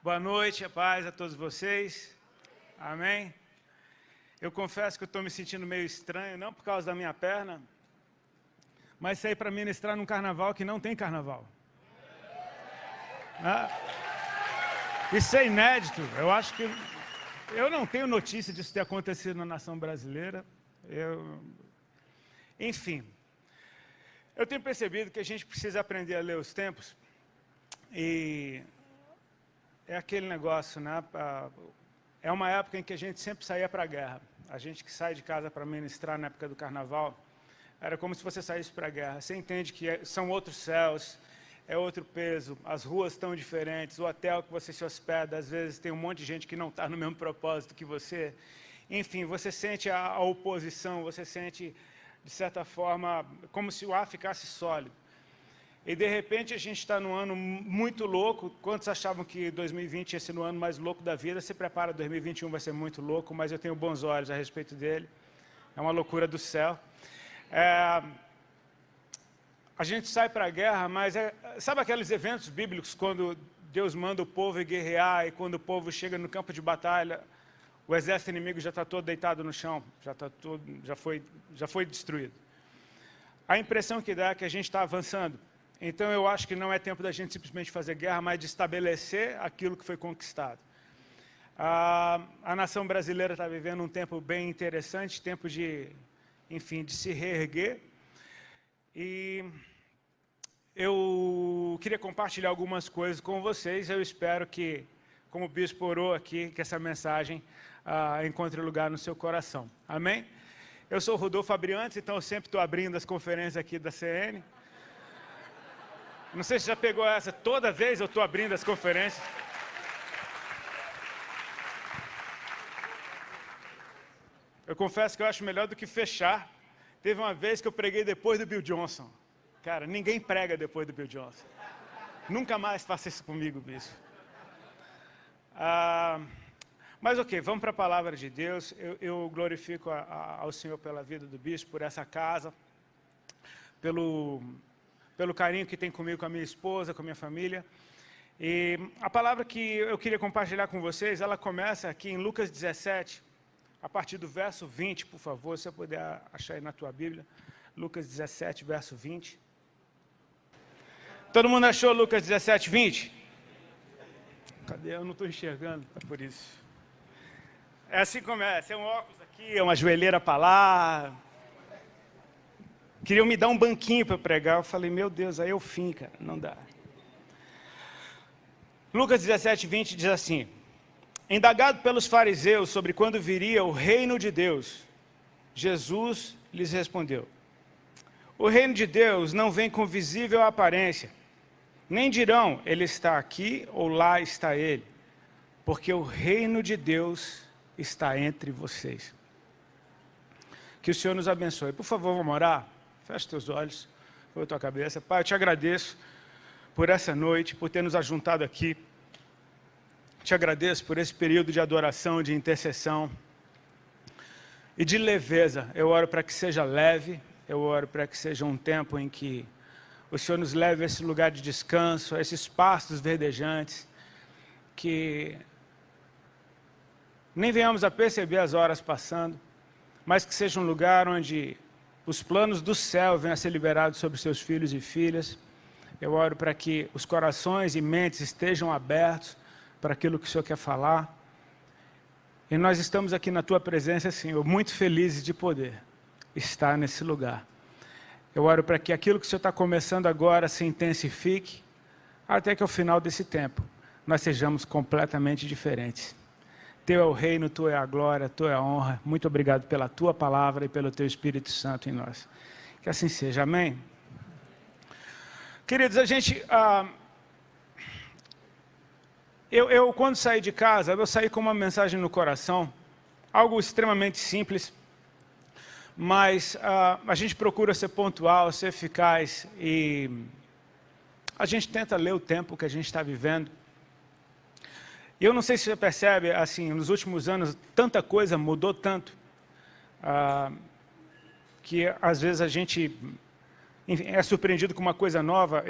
Boa noite, a paz a todos vocês. Amém? Eu confesso que eu estou me sentindo meio estranho, não por causa da minha perna, mas sair para ministrar num carnaval que não tem carnaval. Isso é inédito. Eu acho que... Eu não tenho notícia disso ter acontecido na nação brasileira. Enfim. Eu tenho percebido que a gente precisa aprender a ler os tempos. E é aquele negócio, né? É uma época em que a gente sempre saía para a guerra. A gente que sai de casa para ministrar na época do carnaval, era como se você saísse para a guerra. Você entende que são outros céus, é outro peso, as ruas estão diferentes, o hotel que você se hospeda, às vezes tem um monte de gente que não está no mesmo propósito que você. Enfim, você sente a oposição, você sente, de certa forma, como se o ar ficasse sólido. E, de repente, a gente está num ano muito louco. Quantos achavam que 2020 ia ser o ano mais louco da vida? Se prepara, 2021 vai ser muito louco, mas eu tenho bons olhos a respeito dele. É uma loucura do céu. A gente sai para a guerra, mas sabe aqueles eventos bíblicos quando Deus manda o povo guerrear e quando o povo chega no campo de batalha, o exército inimigo já está todo deitado no chão, já foi destruído. A impressão que dá é que a gente está avançando. Então, eu acho que não é tempo da gente simplesmente fazer guerra, mas de estabelecer aquilo que foi conquistado. A nação brasileira está vivendo um tempo bem interessante, tempo de, enfim, de se reerguer. E eu queria compartilhar algumas coisas com vocês. Eu espero que, como o bispo orou aqui, que essa mensagem encontre lugar no seu coração. Amém? Eu sou o Rodolfo Abriantes, então eu sempre estou abrindo as conferências aqui da CN. Não sei se já pegou essa, toda vez eu estou abrindo as conferências. Eu confesso que eu acho melhor do que fechar. Teve uma vez que eu preguei depois do Bill Johnson. Cara, ninguém prega depois do Bill Johnson. Nunca mais faça isso comigo, bispo. Mas ok, vamos para a palavra de Deus. Eu glorifico ao Senhor pela vida do bispo, por essa casa, pelo carinho que tem comigo, com a minha esposa, com a minha família. E a palavra que eu queria compartilhar com vocês, ela começa aqui em Lucas 17, a partir do verso 20, por favor, se você puder achar aí na tua Bíblia. Lucas 17, verso 20. Todo mundo achou Lucas 17, 20? Cadê? Eu não estou enxergando, é por isso. É assim que começa, é um óculos aqui, é uma joelheira para lá. Queriam me dar um banquinho para pregar. Eu falei, meu Deus, aí é o fim, cara, não dá. Lucas 17, 20 diz assim: indagado pelos fariseus sobre quando viria o reino de Deus, Jesus lhes respondeu: o reino de Deus não vem com visível aparência, nem dirão, ele está aqui ou lá está ele, porque o reino de Deus está entre vocês. Que o Senhor nos abençoe. Por favor, vamos orar? Feche teus olhos, curva tua cabeça. Pai, eu te agradeço por essa noite, por ter nos ajuntado aqui. Te agradeço por esse período de adoração, de intercessão e de leveza. Eu oro para que seja leve, eu oro para que seja um tempo em que o Senhor nos leve a esse lugar de descanso, a esses pastos verdejantes, que nem venhamos a perceber as horas passando, mas que seja um lugar onde os planos do céu venham a ser liberados sobre seus filhos e filhas. Eu oro para que os corações e mentes estejam abertos para aquilo que o Senhor quer falar. E nós estamos aqui na Tua presença, Senhor, muito felizes de poder estar nesse lugar. Eu oro para que aquilo que o Senhor está começando agora se intensifique, até que ao final desse tempo nós sejamos completamente diferentes. Teu é o reino, Tua é a glória, Tua é a honra. Muito obrigado pela Tua palavra e pelo Teu Espírito Santo em nós. Que assim seja, amém? Queridos, a gente... Eu quando saí de casa, eu saí com uma mensagem no coração, algo extremamente simples, mas a gente procura ser pontual, ser eficaz e a gente tenta ler o tempo que a gente está vivendo. E eu não sei se você percebe, assim, nos últimos anos, tanta coisa mudou tanto, que às vezes a gente enfim, é surpreendido com uma coisa nova.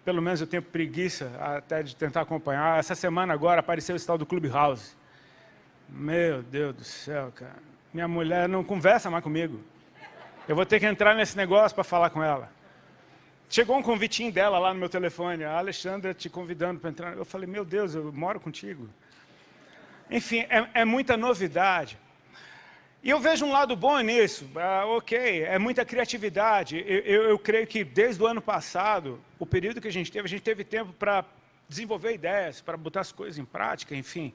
Pelo menos, eu tenho preguiça até de tentar acompanhar. Essa semana agora apareceu esse tal do Clubhouse. Meu Deus do céu, cara. Minha mulher não conversa mais comigo. Eu vou ter que entrar nesse negócio para falar com ela. Chegou um convitinho dela lá no meu telefone. A Alexandra te convidando para entrar. Eu falei, meu Deus, eu moro contigo. Enfim, é muita novidade. E eu vejo um lado bom nisso. Ok, é muita criatividade. Eu creio que desde o ano passado, o período que a gente teve tempo para desenvolver ideias, para botar as coisas em prática, enfim.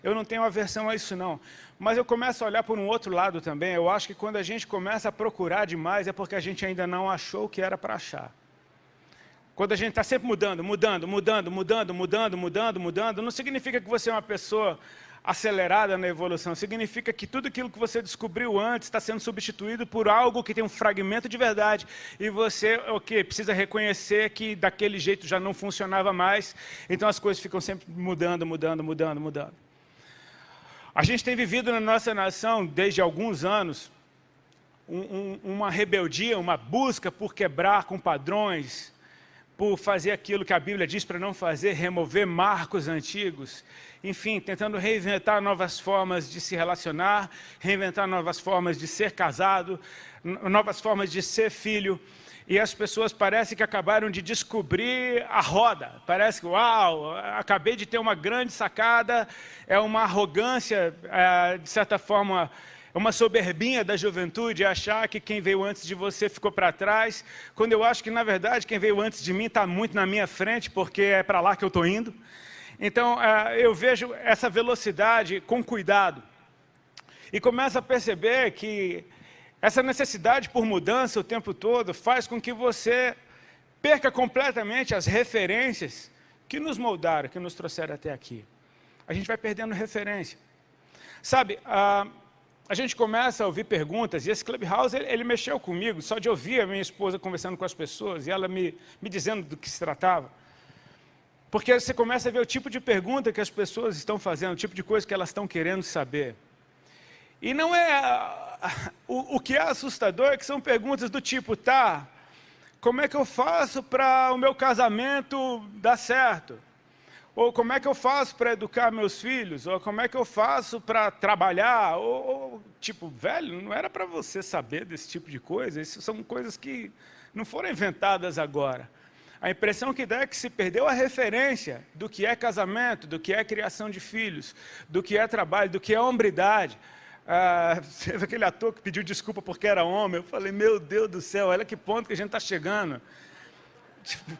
Eu não tenho aversão a isso, não. Mas eu começo a olhar por um outro lado também. Eu acho que quando a gente começa a procurar demais, é porque a gente ainda não achou o que era para achar. Quando a gente está sempre mudando, não significa que você é uma pessoa acelerada na evolução. Significa que tudo aquilo que você descobriu antes está sendo substituído por algo que tem um fragmento de verdade. E você, precisa reconhecer que daquele jeito já não funcionava mais. Então as coisas ficam sempre mudando. A gente tem vivido na nossa nação, desde alguns anos, uma rebeldia, uma busca por quebrar com padrões, por fazer aquilo que a Bíblia diz para não fazer, remover marcos antigos, enfim, tentando reinventar novas formas de se relacionar, reinventar novas formas de ser casado, novas formas de ser filho. E as pessoas parecem que acabaram de descobrir a roda. Parece que, uau, acabei de ter uma grande sacada, é uma arrogância, de certa forma, é uma soberbinha da juventude, achar que quem veio antes de você ficou para trás, quando eu acho que, na verdade, quem veio antes de mim está muito na minha frente, porque é para lá que eu estou indo. Então, eu vejo essa velocidade com cuidado. E começo a perceber que essa necessidade por mudança o tempo todo faz com que você perca completamente as referências que nos moldaram, que nos trouxeram até aqui. A gente vai perdendo referência. Sabe, a gente começa a ouvir perguntas, e esse Clubhouse, ele mexeu comigo, só de ouvir a minha esposa conversando com as pessoas, e ela me dizendo do que se tratava. Porque você começa a ver o tipo de pergunta que as pessoas estão fazendo, o tipo de coisa que elas estão querendo saber. E não é... O que é assustador é que são perguntas do tipo, tá, como é que eu faço para o meu casamento dar certo? Ou como é que eu faço para educar meus filhos? Ou como é que eu faço para trabalhar? Tipo, velho, não era para você saber desse tipo de coisa. Isso são coisas que não foram inventadas agora. A impressão que dá é que se perdeu a referência do que é casamento, do que é criação de filhos, do que é trabalho, do que é hombridade. Teve aquele ator que pediu desculpa porque era homem. Eu falei, meu Deus do céu, olha que ponto que a gente está chegando. Tipo,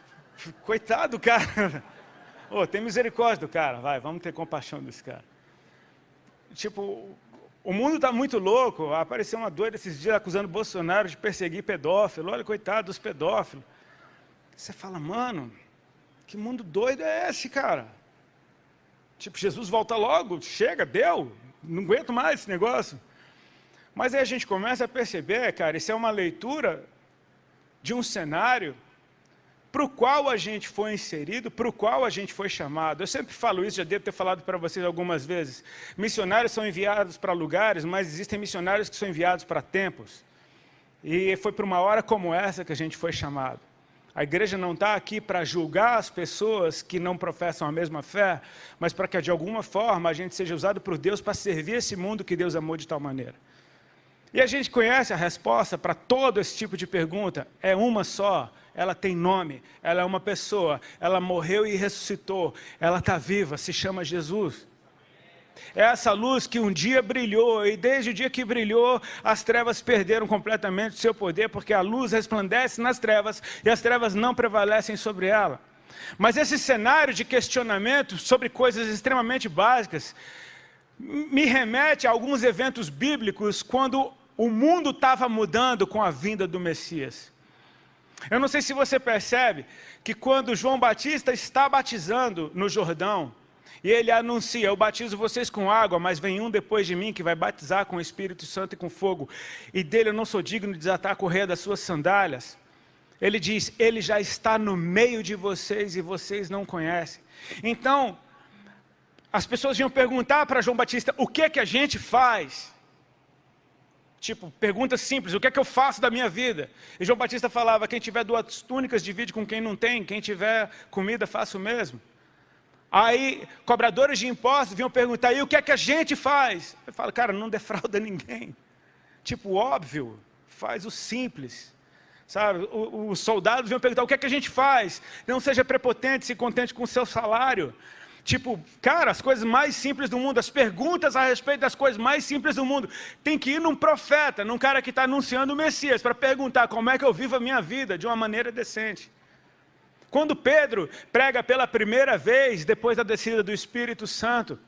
coitado do cara. Tem misericórdia do cara, vai, vamos ter compaixão desse cara. Tipo, o mundo está muito louco. Apareceu uma doida esses dias acusando o Bolsonaro de perseguir pedófilo. Olha, coitado dos pedófilos. Você fala, mano, que mundo doido é esse, cara? Tipo, Jesus volta logo, chega, deu. Não aguento mais esse negócio. Mas aí a gente começa a perceber, cara, isso é uma leitura de um cenário para o qual a gente foi inserido, para o qual a gente foi chamado. Eu sempre falo isso, já devo ter falado para vocês algumas vezes. Missionários são enviados para lugares, mas existem missionários que são enviados para tempos. E foi para uma hora como essa que a gente foi chamado. A igreja não está aqui para julgar as pessoas que não professam a mesma fé, mas para que, de alguma forma, a gente seja usado por Deus para servir esse mundo que Deus amou de tal maneira. E a gente conhece a resposta para todo esse tipo de pergunta. É uma só, ela tem nome, ela é uma pessoa, ela morreu e ressuscitou, ela está viva, se chama Jesus. É essa luz que um dia brilhou, e desde o dia que brilhou, as trevas perderam completamente o seu poder, porque a luz resplandece nas trevas, e as trevas não prevalecem sobre ela. Mas esse cenário de questionamento sobre coisas extremamente básicas, me remete a alguns eventos bíblicos, quando o mundo estava mudando com a vinda do Messias. Eu não sei se você percebe, que quando João Batista está batizando no Jordão, e ele anuncia, eu batizo vocês com água, mas vem um depois de mim que vai batizar com o Espírito Santo e com fogo. E dele eu não sou digno de desatar a correia das suas sandálias. Ele diz, ele já está no meio de vocês e vocês não conhecem. Então, as pessoas iam perguntar para João Batista, o que é que a gente faz? Tipo, pergunta simples, o que é que eu faço da minha vida? E João Batista falava, quem tiver 2 túnicas divide com quem não tem, quem tiver comida faça o mesmo. Aí, cobradores de impostos vinham perguntar, e o que é que a gente faz? Eu falo, cara, não defrauda ninguém. Tipo, óbvio, faz o simples. Sabe, os soldados vinham perguntar, o que é que a gente faz? Não seja prepotente, se contente com o seu salário. Tipo, cara, as coisas mais simples do mundo, as perguntas a respeito das coisas mais simples do mundo. Tem que ir num profeta, num cara que está anunciando o Messias, para perguntar como é que eu vivo a minha vida de uma maneira decente. Quando Pedro prega pela primeira vez, depois da descida do Espírito Santo,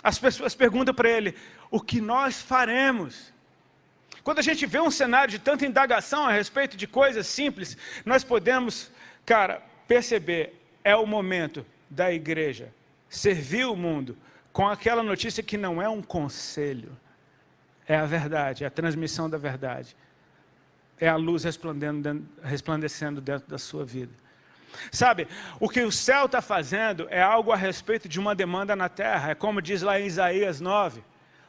as pessoas perguntam para ele, o que nós faremos? Quando a gente vê um cenário de tanta indagação a respeito de coisas simples, nós podemos, cara, perceber, é o momento da igreja servir o mundo com aquela notícia que não é um conselho, é a verdade, é a transmissão da verdade, é a luz resplandecendo dentro da sua vida. Sabe, o que o céu está fazendo é algo a respeito de uma demanda na terra, é como diz lá em Isaías 9,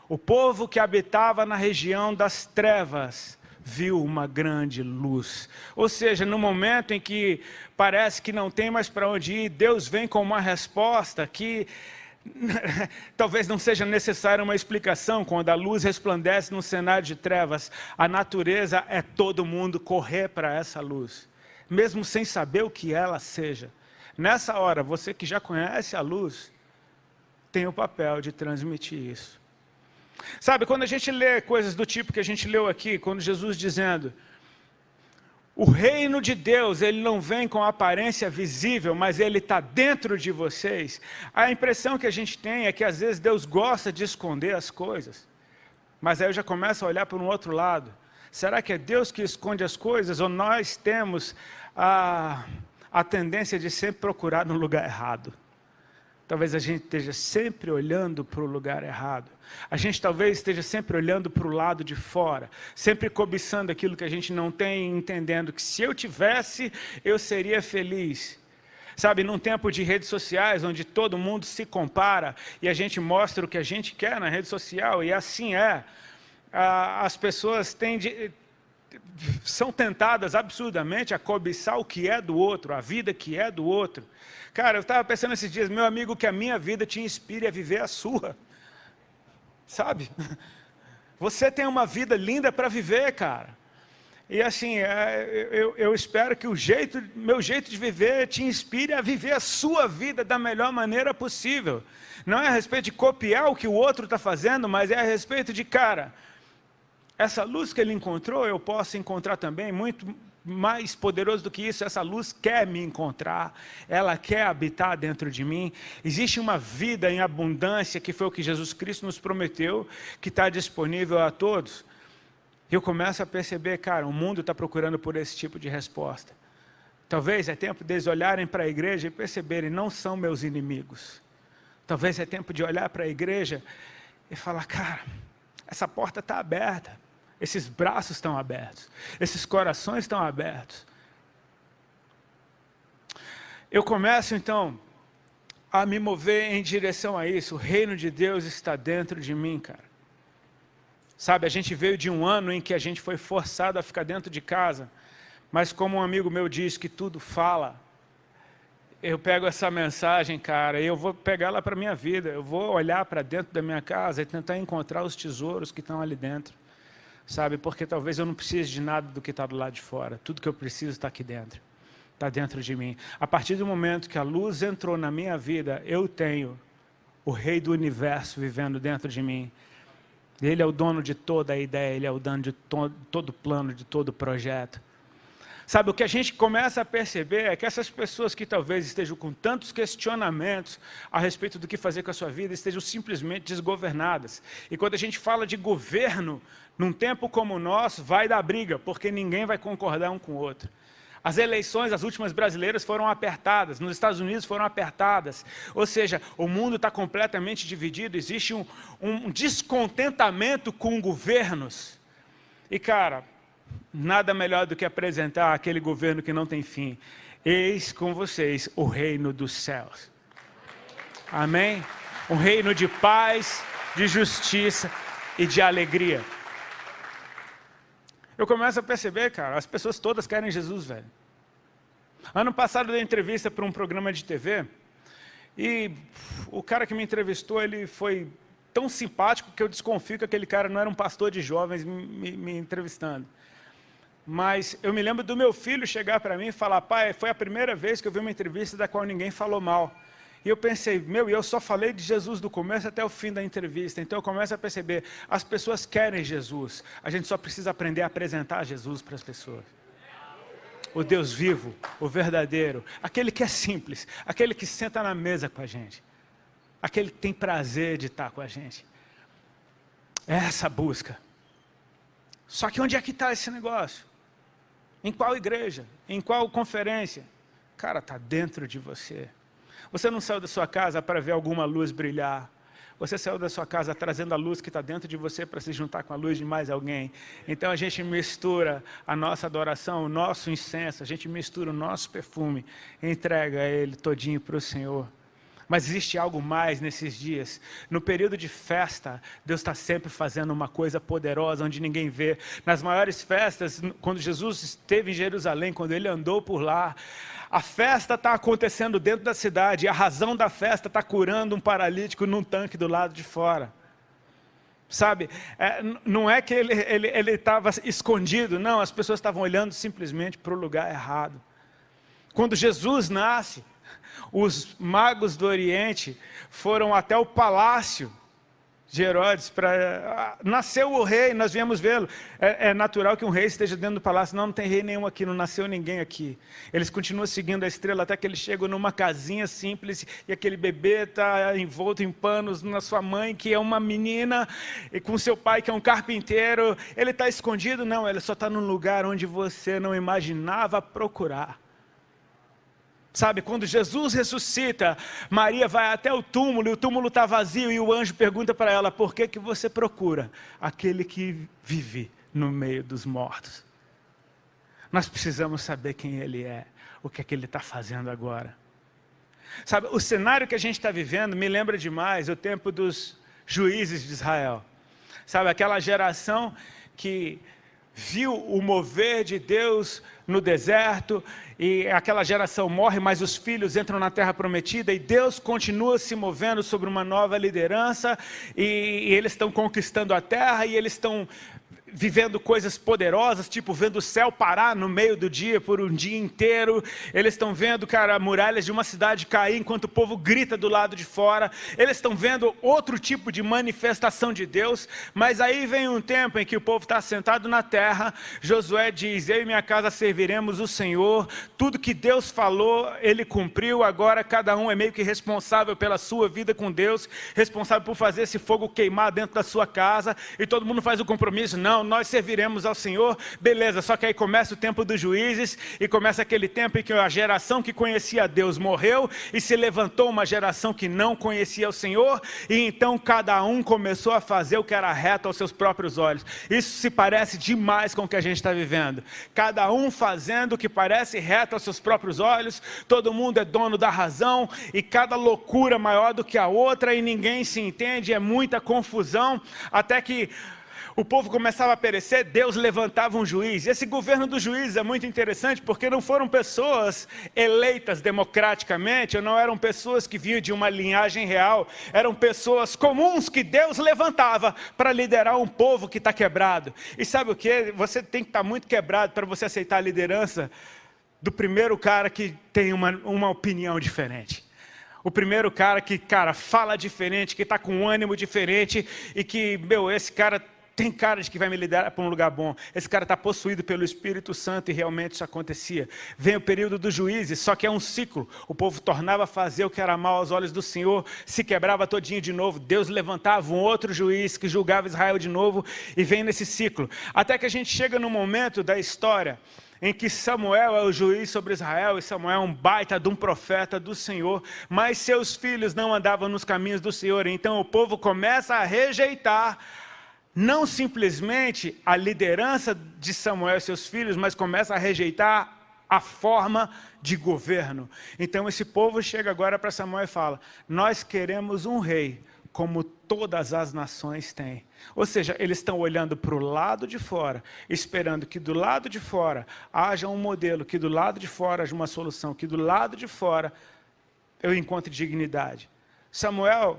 o povo que habitava na região das trevas viu uma grande luz. Ou seja, no momento em que parece que não tem mais para onde ir, Deus vem com uma resposta que talvez não seja necessária uma explicação. Quando a luz resplandece no cenário de trevas, a natureza é todo mundo correr para essa luz, mesmo sem saber o que ela seja. Nessa hora, você que já conhece a luz, tem o papel de transmitir isso. Sabe, quando a gente lê coisas do tipo que a gente leu aqui, quando Jesus dizendo, o reino de Deus, ele não vem com aparência visível, mas ele está dentro de vocês. A impressão que a gente tem é que às vezes Deus gosta de esconder as coisas. Mas aí eu já começo a olhar para um outro lado. Será que é Deus que esconde as coisas ou nós temos a tendência de sempre procurar no lugar errado? Talvez a gente esteja sempre olhando para o lugar errado. A gente talvez esteja sempre olhando para o lado de fora, sempre cobiçando aquilo que a gente não tem, entendendo que se eu tivesse, eu seria feliz. Sabe, num tempo de redes sociais, onde todo mundo se compara e a gente mostra o que a gente quer na rede social, e assim é, as pessoas são tentadas absurdamente a cobiçar o que é do outro, a vida que é do outro. Cara, eu estava pensando esses dias, meu amigo, que a minha vida te inspire a viver a sua. Sabe? Você tem uma vida linda para viver, cara. E assim, eu espero que meu jeito de viver te inspire a viver a sua vida da melhor maneira possível. Não é a respeito de copiar o que o outro está fazendo, mas é a respeito de, cara, essa luz que ele encontrou, eu posso encontrar também. Muito mais poderoso do que isso, essa luz quer me encontrar, ela quer habitar dentro de mim. Existe uma vida em abundância, que foi o que Jesus Cristo nos prometeu, que está disponível a todos. Eu começo a perceber, cara, o mundo está procurando por esse tipo de resposta. Talvez é tempo deles olharem para a igreja e perceberem, não são meus inimigos. Talvez é tempo de olhar para a igreja e falar, cara, essa porta está aberta. Esses braços estão abertos, esses corações estão abertos. Eu começo então a me mover em direção a isso. O reino de Deus está dentro de mim, cara. Sabe, a gente veio de um ano em que a gente foi forçado a ficar dentro de casa, mas como um amigo meu diz que tudo fala, eu pego essa mensagem, cara, e eu vou pegar ela para a minha vida. Eu vou olhar para dentro da minha casa e tentar encontrar os tesouros que estão ali dentro. Sabe, porque talvez eu não precise de nada do que está do lado de fora. Tudo que eu preciso está aqui dentro. Está dentro de mim. A partir do momento que a luz entrou na minha vida, eu tenho o Rei do Universo vivendo dentro de mim. Ele é o dono de toda a ideia, ele é o dono de todo o plano, de todo o projeto. Sabe, o que a gente começa a perceber é que essas pessoas que talvez estejam com tantos questionamentos a respeito do que fazer com a sua vida, estejam simplesmente desgovernadas. E quando a gente fala de governo, num tempo como o nosso, vai dar briga, porque ninguém vai concordar um com o outro. As eleições, as últimas brasileiras, foram apertadas, nos Estados Unidos foram apertadas. Ou seja, o mundo está completamente dividido, existe um descontentamento com governos. E cara, nada melhor do que apresentar aquele governo que não tem fim. Eis com vocês o reino dos céus. Amém? Um reino de paz, de justiça e de alegria. Eu começo a perceber, cara, as pessoas todas querem Jesus, velho. Ano passado eu dei entrevista para um programa de TV, e o cara que me entrevistou, ele foi tão simpático que eu desconfio que aquele cara não era um pastor de jovens me entrevistando. Mas eu me lembro do meu filho chegar para mim e falar: pai, foi a primeira vez que eu vi uma entrevista da qual ninguém falou mal. E eu pensei, eu só falei de Jesus do começo até o fim da entrevista. Então eu começo a perceber, as pessoas querem Jesus. A gente só precisa aprender a apresentar Jesus para as pessoas. O Deus vivo, o verdadeiro, aquele que é simples, aquele que senta na mesa com a gente, aquele que tem prazer de estar com a gente. É essa busca. Só que onde é que está esse negócio? Em qual igreja? Em qual conferência? Cara, está dentro de você. Você não saiu da sua casa para ver alguma luz brilhar. Você saiu da sua casa trazendo a luz que está dentro de você para se juntar com a luz de mais alguém. Então a gente mistura a nossa adoração, o nosso incenso, a gente mistura o nosso perfume, entrega ele todinho para o Senhor. Mas existe algo mais nesses dias. No período de festa, Deus está sempre fazendo uma coisa poderosa, onde ninguém vê. Nas maiores festas, quando Jesus esteve em Jerusalém, quando Ele andou por lá, a festa está acontecendo dentro da cidade, e a razão da festa está curando um paralítico num tanque do lado de fora. Sabe, não é que ele estava escondido, não, as pessoas estavam olhando simplesmente para o lugar errado. Quando Jesus nasce, os magos do Oriente foram até o palácio de Herodes para... Nasceu o rei, nós viemos vê-lo. É natural que um rei esteja dentro do palácio. Não tem rei nenhum aqui, não nasceu ninguém aqui. Eles continuam seguindo a estrela até que eles chegam numa casinha simples e aquele bebê está envolto em panos na sua mãe, que é uma menina, e com seu pai, que é um carpinteiro. Ele está escondido? Não, ele só está num lugar onde você não imaginava procurar. Sabe, quando Jesus ressuscita, Maria vai até o túmulo, e o túmulo está vazio, e o anjo pergunta para ela: por que você procura aquele que vive no meio dos mortos? Nós precisamos saber quem Ele é, o que é que Ele está fazendo agora. Sabe, o cenário que a gente está vivendo me lembra demais o tempo dos juízes de Israel. Sabe, aquela geração que viu o mover de Deus no deserto, e aquela geração morre, mas os filhos entram na terra prometida, e Deus continua se movendo sobre uma nova liderança, e eles estão conquistando a terra, e eles estão vivendo coisas poderosas, tipo vendo o céu parar no meio do dia por um dia inteiro. Eles estão vendo, cara, muralhas de uma cidade cair enquanto o povo grita do lado de fora. Eles estão vendo outro tipo de manifestação de Deus. Mas aí vem um tempo em que o povo está sentado na terra. Josué diz: eu e minha casa serviremos o Senhor. Tudo que Deus falou, Ele cumpriu. Agora cada um é meio que responsável pela sua vida com Deus, responsável por fazer esse fogo queimar dentro da sua casa, e todo mundo faz o compromisso: não, nós serviremos ao Senhor. Beleza, só que aí começa o tempo dos juízes, e começa aquele tempo em que a geração que conhecia Deus morreu, e se levantou uma geração que não conhecia o Senhor, e então cada um começou a fazer o que era reto aos seus próprios olhos. Isso se parece demais com o que a gente está vivendo. Cada um fazendo o que parece reto aos seus próprios olhos, todo mundo é dono da razão, e cada loucura maior do que a outra, e ninguém se entende, é muita confusão, até que o povo começava a perecer. Deus levantava um juiz. Esse governo dos juízes é muito interessante, porque não foram pessoas eleitas democraticamente, ou não eram pessoas que vinham de uma linhagem real, eram pessoas comuns que Deus levantava para liderar um povo que está quebrado. E sabe o que? Você tem que estar muito quebrado para você aceitar a liderança do primeiro cara que tem uma opinião diferente. O primeiro cara que, fala diferente, que está com um ânimo diferente, e que, esse cara tem cara de que vai me liderar para um lugar bom. Esse cara está possuído pelo Espírito Santo, e realmente isso acontecia. Vem o período dos juízes, só que é um ciclo. O povo tornava a fazer o que era mal aos olhos do Senhor, se quebrava todinho de novo. Deus levantava um outro juiz que julgava Israel de novo, e vem nesse ciclo. Até que a gente chega no momento da história em que Samuel é o juiz sobre Israel, e Samuel é um baita de um profeta do Senhor, mas seus filhos não andavam nos caminhos do Senhor. Então o povo começa a rejeitar não simplesmente a liderança de Samuel e seus filhos, mas começa a rejeitar a forma de governo. Então esse povo chega agora para Samuel e fala: nós queremos um rei como todas as nações têm. Ou seja, eles estão olhando para o lado de fora, esperando que do lado de fora haja um modelo, que do lado de fora haja uma solução, que do lado de fora eu encontre dignidade. Samuel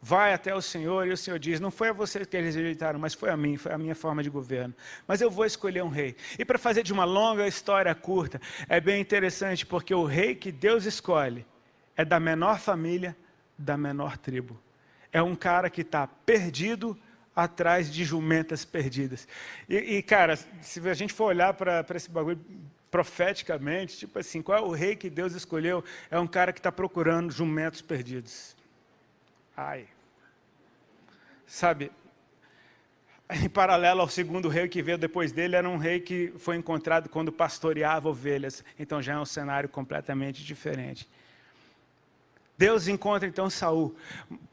vai até o Senhor e o Senhor diz, não foi a você que eles rejeitaram, mas foi a mim, foi a minha forma de governo. Mas eu vou escolher um rei. E para fazer de uma longa história curta, é bem interessante, porque o rei que Deus escolhe é da menor família, da menor tribo. É um cara que está perdido atrás de jumentas perdidas. E cara, se a gente for olhar para esse bagulho profeticamente, tipo assim, qual é o rei que Deus escolheu? É um cara que está procurando jumentos perdidos. Ai. Sabe, em paralelo ao segundo rei que veio depois dele, era um rei que foi encontrado quando pastoreava ovelhas. Então já é um cenário completamente diferente. Deus encontra então Saul.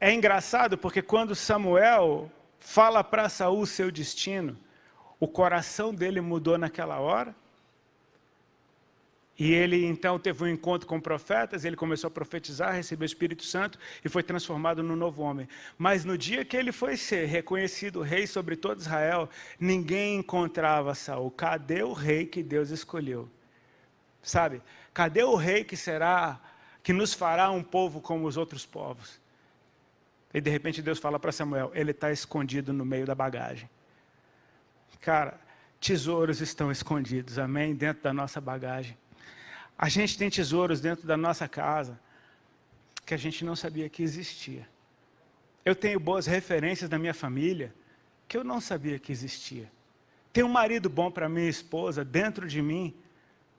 É engraçado porque quando Samuel fala para Saul o seu destino, o coração dele mudou naquela hora. E ele então teve um encontro com profetas, ele começou a profetizar, recebeu o Espírito Santo e foi transformado num novo homem. Mas no dia que ele foi ser reconhecido rei sobre todo Israel, ninguém encontrava Saul. Cadê o rei que Deus escolheu? Sabe? Cadê o rei que nos fará um povo como os outros povos? E de repente Deus fala para Samuel, ele está escondido no meio da bagagem. Cara, tesouros estão escondidos, amém? Dentro da nossa bagagem. A gente tem tesouros dentro da nossa casa que a gente não sabia que existia. Eu tenho boas referências da minha família que eu não sabia que existia. Tenho um marido bom para minha esposa dentro de mim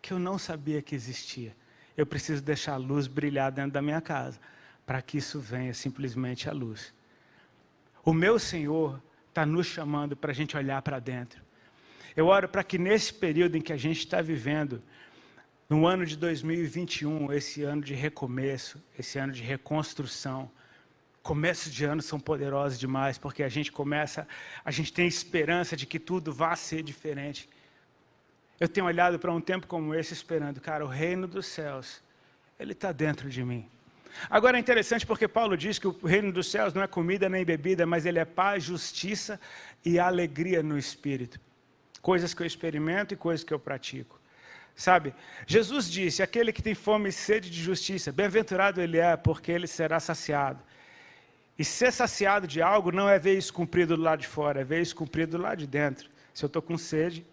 que eu não sabia que existia. Eu preciso deixar a luz brilhar dentro da minha casa para que isso venha simplesmente à luz. O meu Senhor está nos chamando para a gente olhar para dentro. Eu oro para que nesse período em que a gente está vivendo, no ano de 2021, esse ano de recomeço, esse ano de reconstrução, começos de ano são poderosos demais, porque a gente tem esperança de que tudo vai ser diferente. Eu tenho olhado para um tempo como esse esperando, cara, o reino dos céus, ele está dentro de mim. Agora é interessante porque Paulo diz que o reino dos céus não é comida nem bebida, mas ele é paz, justiça e alegria no Espírito. Coisas que eu experimento e coisas que eu pratico. Sabe, Jesus disse, aquele que tem fome e sede de justiça, bem-aventurado ele é, porque ele será saciado. E ser saciado de algo não é ver isso cumprido do lado de fora, é ver isso cumprido do lado de dentro. Se eu estou com sede,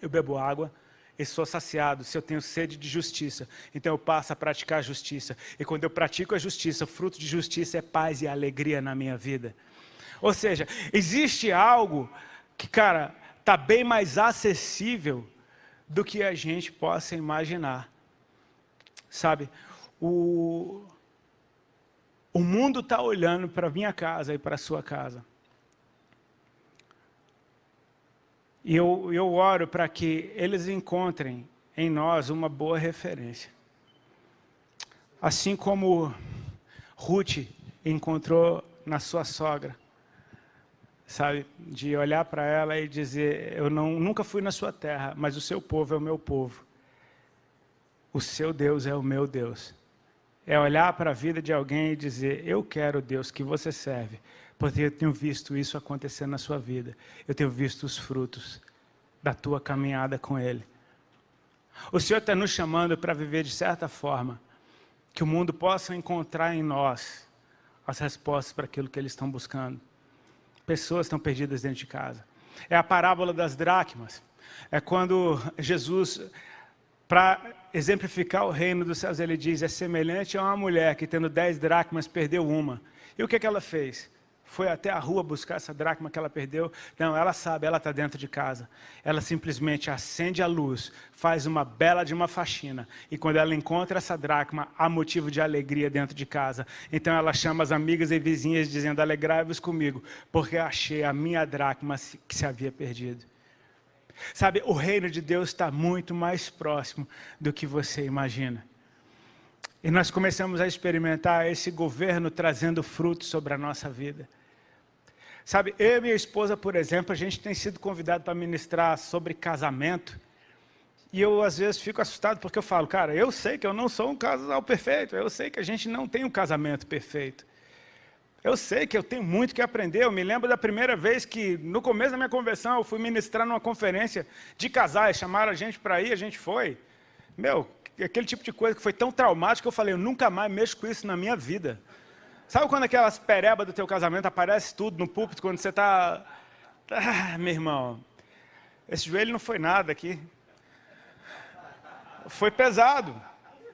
eu bebo água e sou saciado. Se eu tenho sede de justiça, então eu passo a praticar a justiça. E quando eu pratico a justiça, o fruto de justiça é paz e alegria na minha vida. Ou seja, existe algo que, cara, está bem mais acessível do que a gente possa imaginar. Sabe, o mundo está olhando para a minha casa e para a sua casa. E eu oro para que eles encontrem em nós uma boa referência. Assim como Ruth encontrou na sua sogra. Sabe, de olhar para ela e dizer, eu nunca fui na sua terra, mas o seu povo é o meu povo. O seu Deus é o meu Deus. É olhar para a vida de alguém e dizer, eu quero o Deus que você serve, porque eu tenho visto isso acontecer na sua vida. Eu tenho visto os frutos da tua caminhada com Ele. O Senhor está nos chamando para viver de certa forma, que o mundo possa encontrar em nós as respostas para aquilo que eles estão buscando. Pessoas estão perdidas dentro de casa. É a parábola das dracmas. É quando Jesus, para exemplificar o reino dos céus, ele diz, é semelhante a uma mulher que tendo 10 dracmas perdeu uma. E o que ela fez? Foi até a rua buscar essa dracma que ela perdeu? Não, ela sabe, ela está dentro de casa. Ela simplesmente acende a luz, faz uma bela de uma faxina. E quando ela encontra essa dracma, há motivo de alegria dentro de casa. Então ela chama as amigas e vizinhas dizendo, alegrai-vos comigo, porque achei a minha dracma que se havia perdido. Sabe, o reino de Deus está muito mais próximo do que você imagina. E nós começamos a experimentar esse governo trazendo frutos sobre a nossa vida. Sabe, eu e minha esposa, por exemplo, a gente tem sido convidado para ministrar sobre casamento. E eu, às vezes, fico assustado porque eu falo, cara, eu sei que eu não sou um casal perfeito. Eu sei que a gente não tem um casamento perfeito. Eu sei que eu tenho muito que aprender. Eu me lembro da primeira vez que, no começo da minha conversão, eu fui ministrar numa conferência de casais. Chamaram a gente para ir, a gente foi. Meu, aquele tipo de coisa que foi tão traumático que eu falei, eu nunca mais mexo com isso na minha vida. Sabe quando aquelas perebas do teu casamento aparece tudo no púlpito, quando você está... Ah, meu irmão, esse joelho não foi nada aqui. Foi pesado.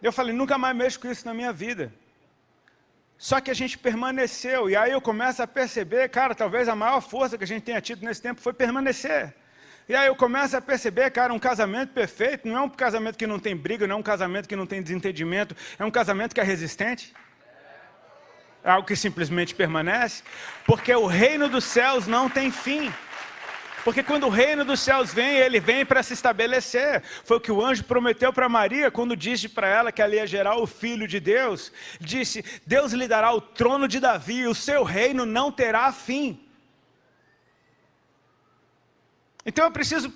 Eu falei, nunca mais mexo com isso na minha vida. Só que a gente permaneceu, e aí eu começo a perceber, cara, talvez a maior força que a gente tenha tido nesse tempo foi permanecer. E aí eu começo a perceber, cara, um casamento perfeito não é um casamento que não tem briga, não é um casamento que não tem desentendimento, é um casamento que é resistente. É algo que simplesmente permanece, porque o reino dos céus não tem fim. Porque quando o reino dos céus vem, ele vem para se estabelecer. Foi o que o anjo prometeu para Maria, quando disse para ela que ela ia gerar o Filho de Deus. Disse, Deus lhe dará o trono de Davi, e o seu reino não terá fim. Então eu preciso,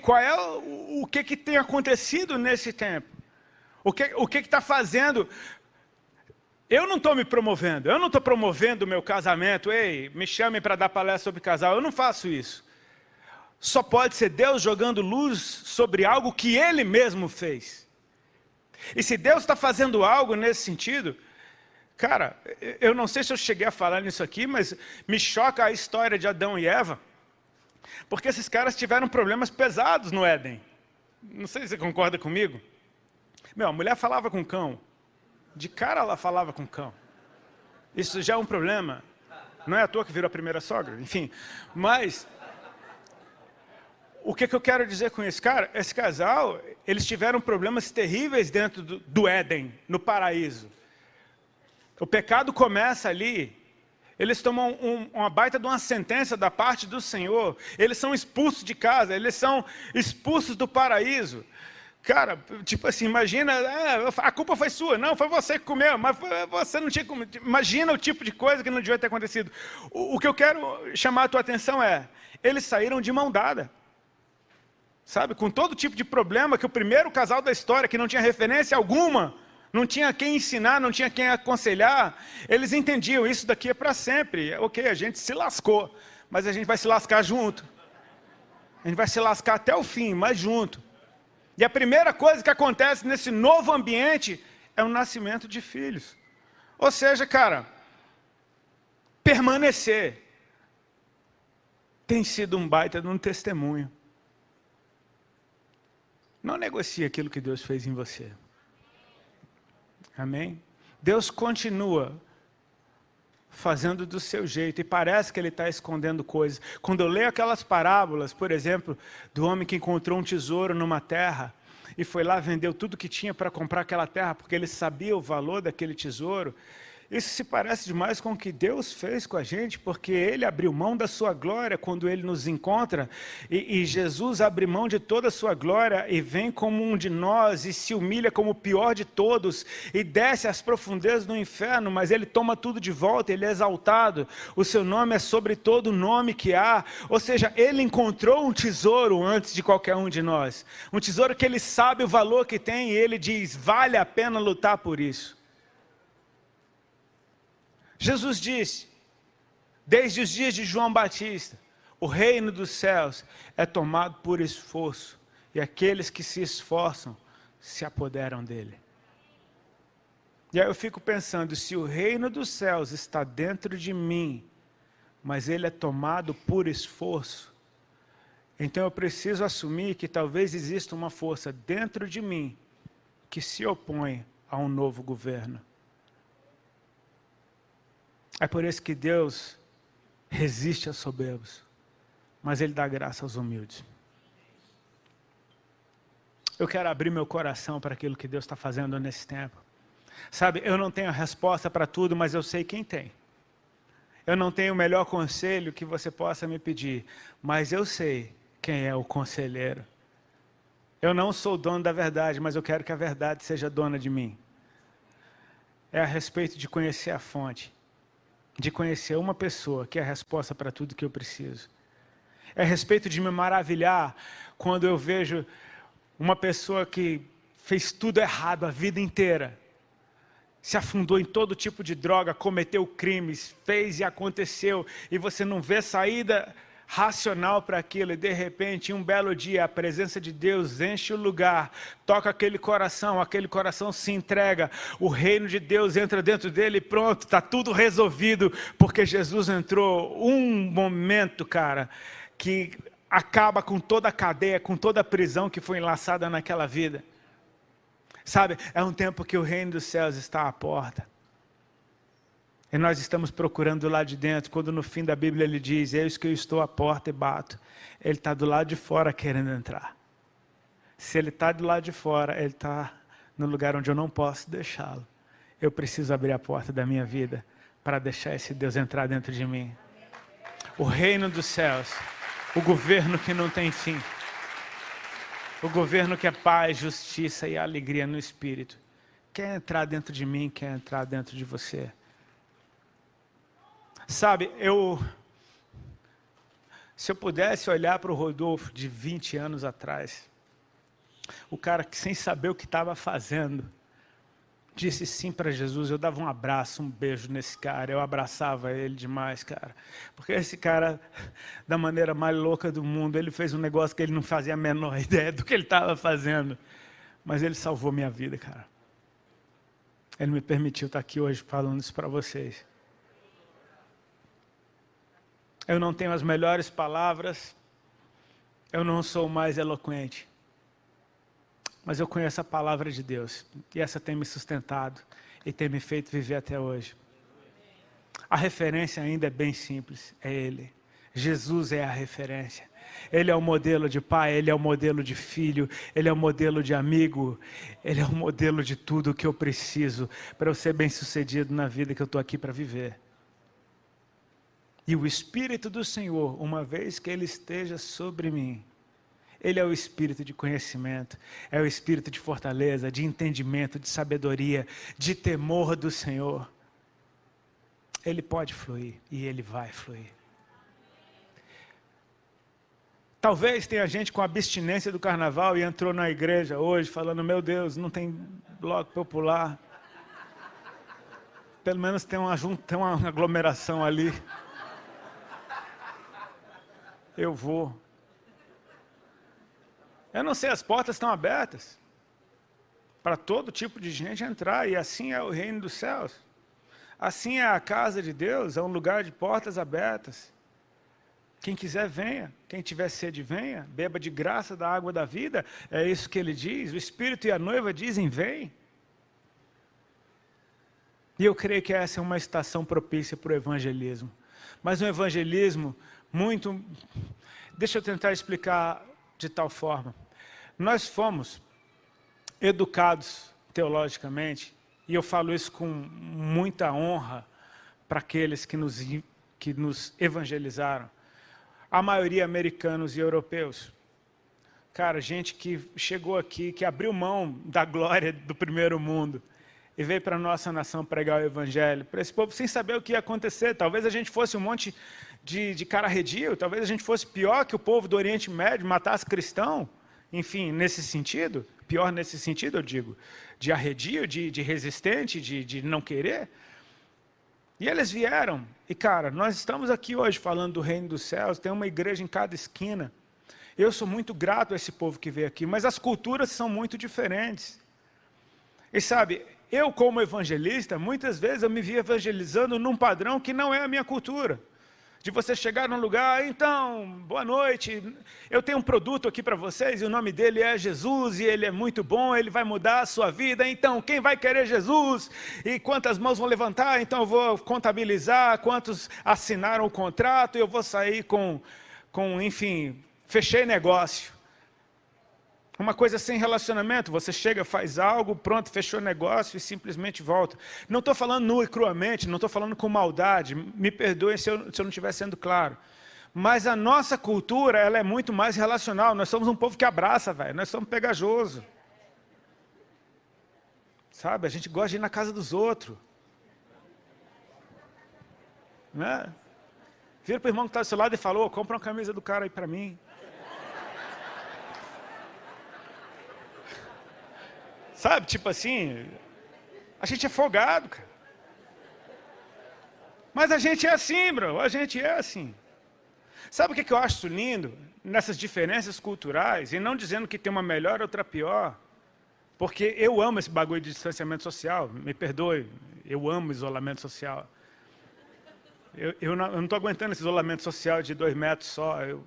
qual é o que tem acontecido nesse tempo? O que está fazendo? Eu não estou me promovendo, eu não estou promovendo o meu casamento. Ei, me chamem para dar palestra sobre casal, eu não faço isso. Só pode ser Deus jogando luz sobre algo que Ele mesmo fez. E se Deus está fazendo algo nesse sentido, cara, eu não sei se eu cheguei a falar nisso aqui, mas me choca a história de Adão e Eva, porque esses caras tiveram problemas pesados no Éden. Não sei se você concorda comigo. A mulher falava com cão, de cara ela falava com cão. Isso já é um problema. Não é à toa que virou a primeira sogra, enfim. Mas o que eu quero dizer com isso? Cara, esse casal, eles tiveram problemas terríveis dentro do Éden, no paraíso. O pecado começa ali, eles tomam uma baita de uma sentença da parte do Senhor, eles são expulsos de casa, eles são expulsos do paraíso. Cara, tipo assim, imagina, a culpa foi sua, não, foi você que comeu, mas você não tinha comido. Imagina o tipo de coisa que não devia ter acontecido. O que eu quero chamar a tua atenção é, eles saíram de mão dada. Sabe, com todo tipo de problema, que o primeiro casal da história, que não tinha referência alguma, não tinha quem ensinar, não tinha quem aconselhar, eles entendiam, isso daqui é para sempre. A gente se lascou, mas a gente vai se lascar junto. A gente vai se lascar até o fim, mas junto. E a primeira coisa que acontece nesse novo ambiente é o nascimento de filhos. Ou seja, cara, permanecer tem sido um baita de um testemunho. Não negocie aquilo que Deus fez em você. Amém? Deus continua fazendo do seu jeito, e parece que Ele está escondendo coisas. Quando eu leio aquelas parábolas, por exemplo, do homem que encontrou um tesouro numa terra, e foi lá, vendeu tudo que tinha para comprar aquela terra, porque ele sabia o valor daquele tesouro. Isso se parece demais com o que Deus fez com a gente, porque Ele abriu mão da sua glória quando Ele nos encontra, e Jesus abre mão de toda a sua glória e vem como um de nós, e se humilha como o pior de todos, e desce às profundezas do inferno, mas Ele toma tudo de volta, Ele é exaltado, o seu nome é sobre todo nome que há, ou seja, Ele encontrou um tesouro antes de qualquer um de nós, um tesouro que Ele sabe o valor que tem, e Ele diz, vale a pena lutar por isso. Jesus disse, desde os dias de João Batista, o reino dos céus é tomado por esforço, e aqueles que se esforçam se apoderam dele. E aí eu fico pensando, se o reino dos céus está dentro de mim, mas ele é tomado por esforço, então eu preciso assumir que talvez exista uma força dentro de mim que se opõe a um novo governo. É por isso que Deus resiste aos soberbos, mas Ele dá graça aos humildes. Eu quero abrir meu coração para aquilo que Deus está fazendo nesse tempo. Sabe, eu não tenho a resposta para tudo, mas eu sei quem tem. Eu não tenho o melhor conselho que você possa me pedir, mas eu sei quem é o conselheiro. Eu não sou o dono da verdade, mas eu quero que a verdade seja dona de mim. É a respeito de conhecer a fonte. De conhecer uma pessoa que é a resposta para tudo que eu preciso. É a respeito de me maravilhar quando eu vejo uma pessoa que fez tudo errado a vida inteira, se afundou em todo tipo de droga, cometeu crimes, fez e aconteceu, e você não vê saída racional para aquilo, e de repente, um belo dia, a presença de Deus enche o lugar, toca aquele coração se entrega, o reino de Deus entra dentro dele e pronto, está tudo resolvido, porque Jesus entrou. Um momento, cara, que acaba com toda a cadeia, com toda a prisão que foi enlaçada naquela vida. Sabe, é um tempo que o reino dos céus está à porta. E nós estamos procurando lá de dentro, quando no fim da Bíblia ele diz, eis que eu estou à porta e bato. Ele está do lado de fora querendo entrar. Se ele está do lado de fora, ele está no lugar onde eu não posso deixá-lo. Eu preciso abrir a porta da minha vida para deixar esse Deus entrar dentro de mim. O reino dos céus, o governo que não tem fim. O governo que é paz, justiça e alegria no Espírito. Quer entrar dentro de mim, quer entrar dentro de você. Sabe, se eu pudesse olhar para o Rodolfo de 20 anos atrás, o cara que sem saber o que estava fazendo, disse sim para Jesus, eu dava um abraço, um beijo nesse cara, eu abraçava ele demais, cara. Porque esse cara, da maneira mais louca do mundo, ele fez um negócio que ele não fazia a menor ideia do que ele estava fazendo. Mas ele salvou minha vida, cara. Ele me permitiu estar aqui hoje falando isso para vocês. Eu não tenho as melhores palavras, eu não sou o mais eloquente, mas eu conheço a palavra de Deus, e essa tem me sustentado, e tem me feito viver até hoje. A referência ainda é bem simples, é Ele. Jesus é a referência. Ele é o modelo de pai, Ele é o modelo de filho, Ele é o modelo de amigo, Ele é o modelo de tudo o que eu preciso para eu ser bem sucedido na vida que eu estou aqui para viver. E o Espírito do Senhor, uma vez que Ele esteja sobre mim, Ele é o Espírito de conhecimento, é o Espírito de fortaleza, de entendimento, de sabedoria, de temor do Senhor. Ele pode fluir e Ele vai fluir. Talvez tenha gente com abstinência do carnaval e entrou na igreja hoje falando, meu Deus, não tem bloco popular. Pelo menos tem uma aglomeração ali. Eu vou. Eu não sei, as portas estão abertas para todo tipo de gente entrar, e assim é o reino dos céus. Assim é a casa de Deus, é um lugar de portas abertas. Quem quiser venha, quem tiver sede venha, beba de graça da água da vida, é isso que ele diz. O Espírito e a noiva dizem vem. E eu creio que essa é uma estação propícia para o evangelismo. Mas um evangelismo muito... Deixa eu tentar explicar de tal forma. Nós fomos educados teologicamente, e eu falo isso com muita honra para aqueles que nos evangelizaram. A maioria americanos e europeus. Cara, gente que chegou aqui, que abriu mão da glória do primeiro mundo e veio para a nossa nação pregar o evangelho, para esse povo sem saber o que ia acontecer. Talvez a gente fosse um monte de cara arredio, talvez a gente fosse pior que o povo do Oriente Médio, matasse cristão. Enfim, nesse sentido, pior nesse sentido, eu digo, de arredio, de resistente, de não querer. E eles vieram, e cara, nós estamos aqui hoje falando do reino dos céus, tem uma igreja em cada esquina. Eu sou muito grato a esse povo que veio aqui, mas as culturas são muito diferentes. E sabe, eu como evangelista, muitas vezes eu me vi evangelizando num padrão que não é a minha cultura. De você chegar num lugar, então, boa noite, eu tenho um produto aqui para vocês, e o nome dele é Jesus, e ele é muito bom, ele vai mudar a sua vida, então, quem vai querer Jesus? E quantas mãos vão levantar? Então eu vou contabilizar quantos assinaram o contrato, e eu vou sair com enfim, fechei negócio. Uma coisa sem relacionamento, você chega, faz algo, pronto, fechou o negócio e simplesmente volta. Não estou falando nu e cruamente, não estou falando com maldade, me perdoem se eu não estiver sendo claro. Mas a nossa cultura, ela é muito mais relacional, nós somos um povo que abraça, velho, nós somos pegajosos. Sabe, a gente gosta de ir na casa dos outros. Né? Vira para o irmão que está do seu lado e falou, compra uma camisa do cara aí para mim. Sabe, tipo assim, A gente é folgado, cara. Mas a gente é assim, bro. A gente é assim. Sabe o que eu acho lindo? Nessas diferenças culturais, e não dizendo que tem uma melhor ou outra pior, porque eu amo esse bagulho de distanciamento social, me perdoe, eu amo isolamento social. Eu não estou aguentando esse isolamento social de 2 metros só, eu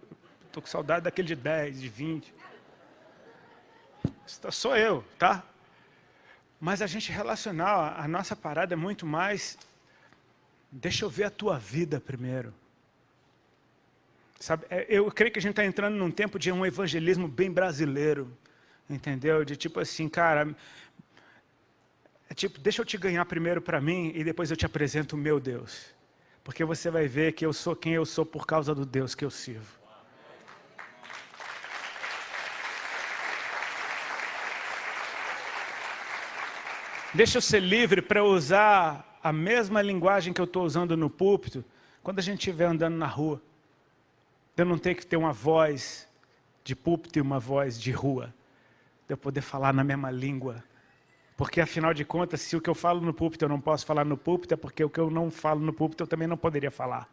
estou com saudade daquele de 10, de 20. Sou eu, tá? Mas a gente relacional, a nossa parada é muito mais, deixa eu ver a tua vida primeiro. Sabe, eu creio que a gente está entrando num tempo de um evangelismo bem brasileiro, entendeu? De tipo assim, cara, deixa eu te ganhar primeiro para mim e depois eu te apresento o meu Deus. Porque você vai ver que eu sou quem eu sou por causa do Deus que eu sirvo. Deixa eu ser livre para usar a mesma linguagem que eu estou usando no púlpito, quando a gente estiver andando na rua. Eu não tenho que ter uma voz de púlpito e uma voz de rua. De eu poder falar na mesma língua. Porque, afinal de contas, se o que eu falo no púlpito eu não posso falar no púlpito, é porque o que eu não falo no púlpito eu também não poderia falar.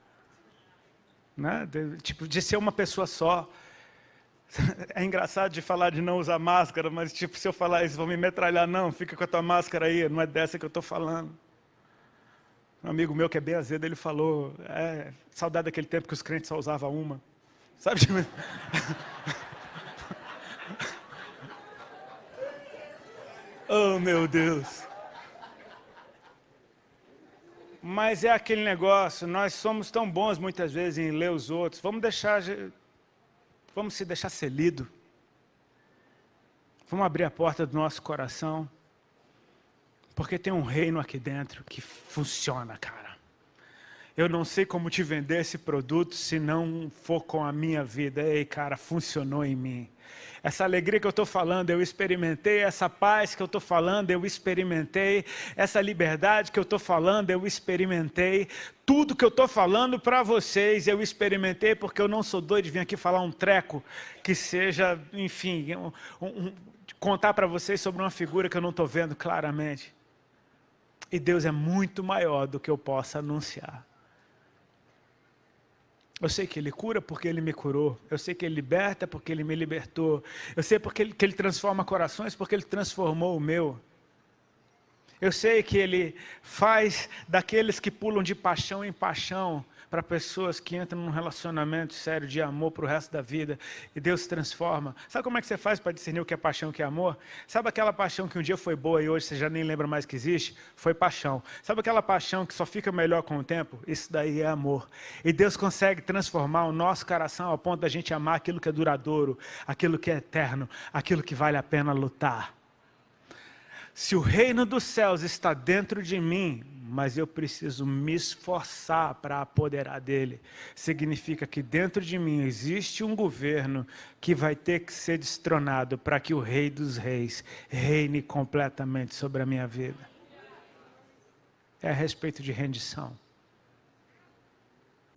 Né? De ser uma pessoa só. É engraçado de falar de não usar máscara, mas se eu falar isso, vão me metralhar. Não, fica com a tua máscara aí, não é dessa que eu estou falando. Um amigo meu que é bem azedo, ele falou, saudade daquele tempo que os crentes só usavam uma. Sabe? Oh, meu Deus. Mas é aquele negócio, nós somos tão bons muitas vezes em ler os outros. Vamos se deixar ser lido. Vamos abrir a porta do nosso coração. Porque tem um reino aqui dentro que funciona, cara. Eu não sei como te vender esse produto se não for com a minha vida. Ei, cara, funcionou em mim. Essa alegria que eu estou falando, eu experimentei. Essa paz que eu estou falando, eu experimentei. Essa liberdade que eu estou falando, eu experimentei. Tudo que eu estou falando para vocês, eu experimentei, porque eu não sou doido de vir aqui falar um treco que seja, enfim, contar para vocês sobre uma figura que eu não estou vendo claramente. E Deus é muito maior do que eu possa anunciar. Eu sei que Ele cura porque Ele me curou. Eu sei que Ele liberta porque Ele me libertou. Eu sei que Ele transforma corações porque Ele transformou o meu. Eu sei que Ele faz daqueles que pulam de paixão em paixão para pessoas que entram num relacionamento sério de amor para o resto da vida. E Deus transforma. Sabe como é que você faz para discernir o que é paixão e o que é amor? Sabe aquela paixão que um dia foi boa e hoje você já nem lembra mais que existe? Foi paixão. Sabe aquela paixão que só fica melhor com o tempo? Isso daí é amor. E Deus consegue transformar o nosso coração ao ponto da gente amar aquilo que é duradouro, aquilo que é eterno, aquilo que vale a pena lutar. Se o reino dos céus está dentro de mim, mas eu preciso me esforçar para apoderar dele, significa que dentro de mim existe um governo que vai ter que ser destronado para que o Rei dos Reis reine completamente sobre a minha vida. É a respeito de rendição.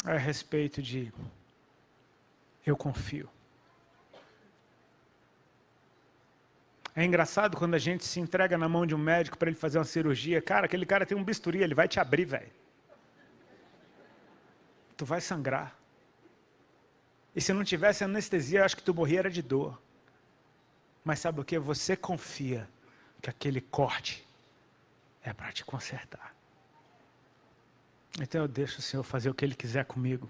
É a respeito de eu confio. É engraçado quando a gente se entrega na mão de um médico para ele fazer uma cirurgia. Cara, aquele cara tem um bisturi, ele vai te abrir, velho. Tu vai sangrar. E se não tivesse anestesia, eu acho que tu morria era de dor. Mas sabe o que? Você confia que aquele corte é para te consertar. Então eu deixo o Senhor fazer o que Ele quiser comigo.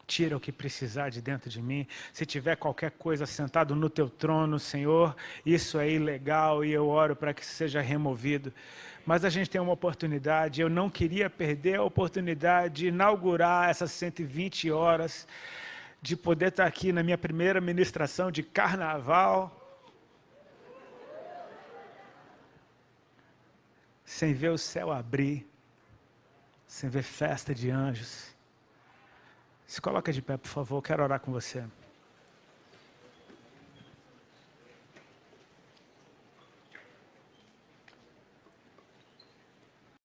Tira o que precisar de dentro de mim. Se tiver qualquer coisa sentado no teu trono, Senhor, isso é ilegal e eu oro para que seja removido. Mas a gente tem uma oportunidade, eu não queria perder a oportunidade de inaugurar essas 120 horas, de poder estar aqui na minha primeira ministração de carnaval, sem ver o céu abrir, sem ver festa de anjos. Se coloca de pé, por favor, quero orar com você.